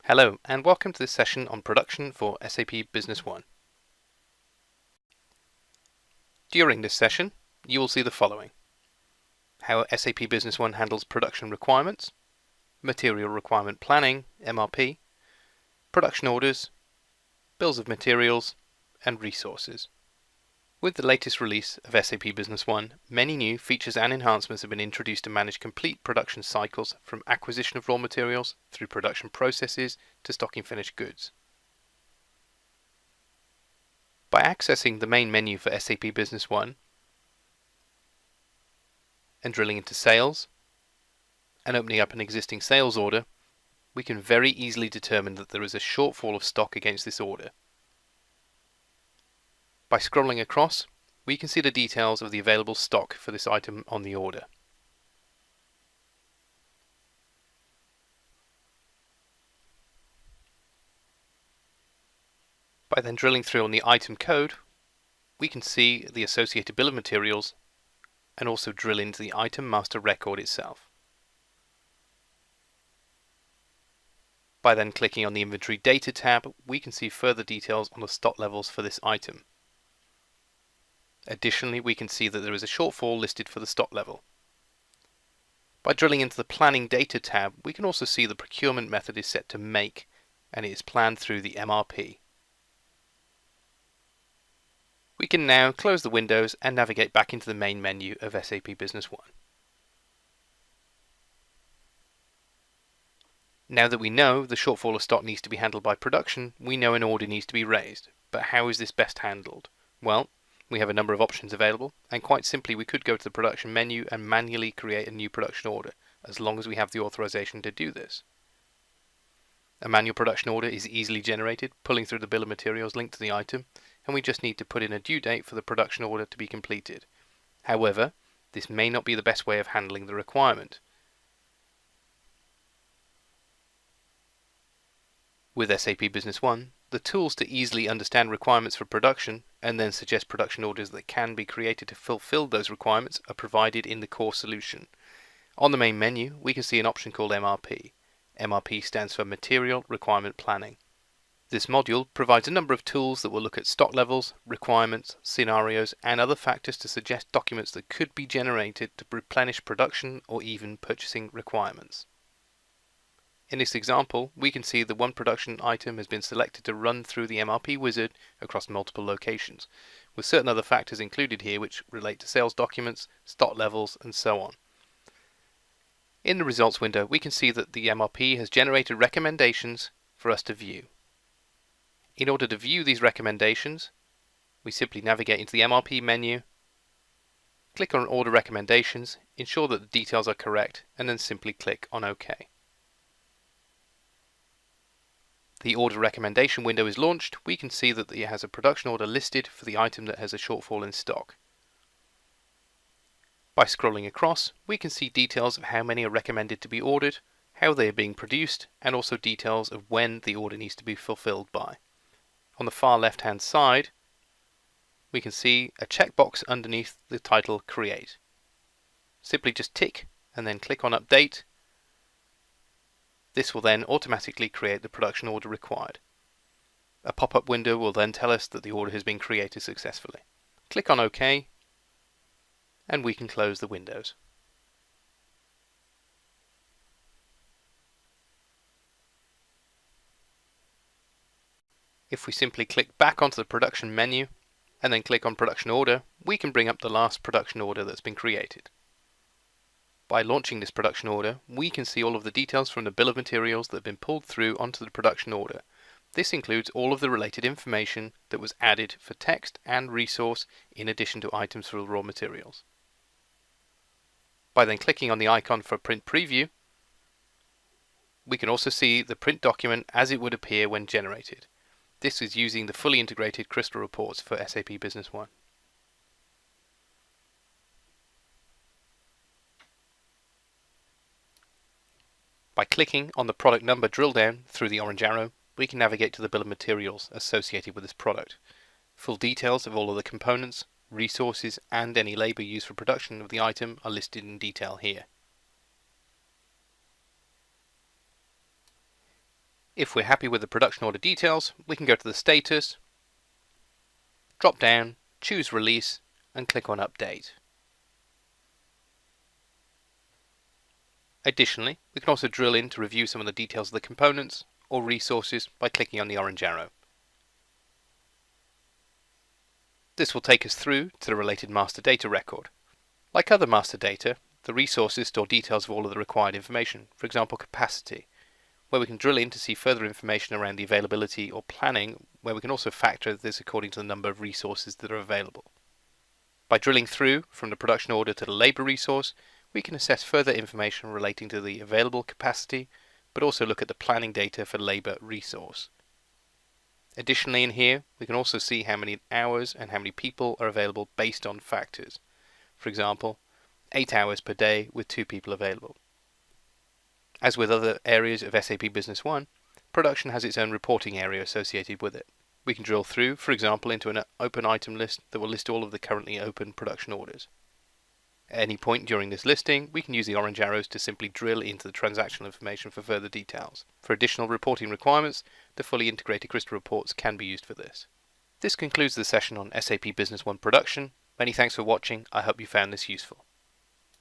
Hello and welcome to this session on production for SAP Business One. During this session, you will see the following: how SAP Business One handles production requirements, material requirement planning, MRP, production orders, bills of materials, and resources. With the latest release of SAP Business One, many new features and enhancements have been introduced to manage complete production cycles from acquisition of raw materials through production processes to stocking finished goods. By accessing the main menu for SAP Business One and drilling into Sales and opening up an existing sales order, we can very easily determine that there is a shortfall of stock against this order. By scrolling across, we can see the details of the available stock for this item on the order. By then drilling through on the item code, we can see the associated bill of materials and also drill into the item master record itself. By then clicking on the Inventory Data tab, we can see further details on the stock levels for this item. Additionally, we can see that there is a shortfall listed for the stock level. By drilling into the Planning Data tab, we can also see the procurement method is set to make, and it is planned through the MRP. We can now close the windows and navigate back into the main menu of SAP Business One. Now that we know the shortfall of stock needs to be handled by production, we know an order needs to be raised. But how is this best handled? Well, we have a number of options available, and quite simply we could go to the production menu and manually create a new production order, as long as we have the authorization to do this. A manual production order is easily generated, pulling through the bill of materials linked to the item, and we just need to put in a due date for the production order to be completed. However, this may not be the best way of handling the requirement. With SAP Business One, the tools to easily understand requirements for production and then suggest production orders that can be created to fulfill those requirements are provided in the core solution. On the main menu, we can see an option called MRP. MRP stands for Material Requirement Planning. This module provides a number of tools that will look at stock levels, requirements, scenarios, and other factors to suggest documents that could be generated to replenish production or even purchasing requirements. In this example, we can see that one production item has been selected to run through the MRP wizard across multiple locations, with certain other factors included here which relate to sales documents, stock levels, and so on. In the results window, we can see that the MRP has generated recommendations for us to view. In order to view these recommendations, we simply navigate into the MRP menu, click on Order Recommendations, ensure that the details are correct, and then simply click on OK. The order recommendation window is launched. We can see that it has a production order listed for the item that has a shortfall in stock. By scrolling across, we can see details of how many are recommended to be ordered, how they are being produced, and also details of when the order needs to be fulfilled by. On the far left hand side, we can see a checkbox underneath the title Create. Simply just tick and then click on Update. This will then automatically create the production order required. A pop-up window will then tell us that the order has been created successfully. Click on OK, and we can close the windows. If we simply click back onto the production menu and then click on production order, we can bring up the last production order that's been created. By launching this production order, we can see all of the details from the bill of materials that have been pulled through onto the production order. This includes all of the related information that was added for text and resource in addition to items for raw materials. By then clicking on the icon for Print Preview, we can also see the print document as it would appear when generated. This is using the fully integrated Crystal reports for SAP Business One. By clicking on the product number drill down through the orange arrow, we can navigate to the bill of materials associated with this product. Full details of all of the components, resources, and any labor used for production of the item are listed in detail here. If we're happy with the production order details, we can go to the status, drop down, choose release, and click on update. Additionally, we can also drill in to review some of the details of the components or resources by clicking on the orange arrow. This will take us through to the related master data record. Like other master data, the resources store details of all of the required information, for example capacity, where we can drill in to see further information around the availability or planning, where we can also factor this according to the number of resources that are available. By drilling through from the production order to the labour resource, we can assess further information relating to the available capacity, but also look at the planning data for labour resource. Additionally, in here, we can also see how many hours and how many people are available based on factors. For example, 8 hours per day with 2 people available. As with other areas of SAP Business One, production has its own reporting area associated with it. We can drill through, for example, into an open item list that will list all of the currently open production orders. At any point during this listing, we can use the orange arrows to simply drill into the transactional information for further details. For additional reporting requirements, the fully integrated Crystal reports can be used for this. This concludes the session on SAP Business One production. Many thanks for watching. I hope you found this useful.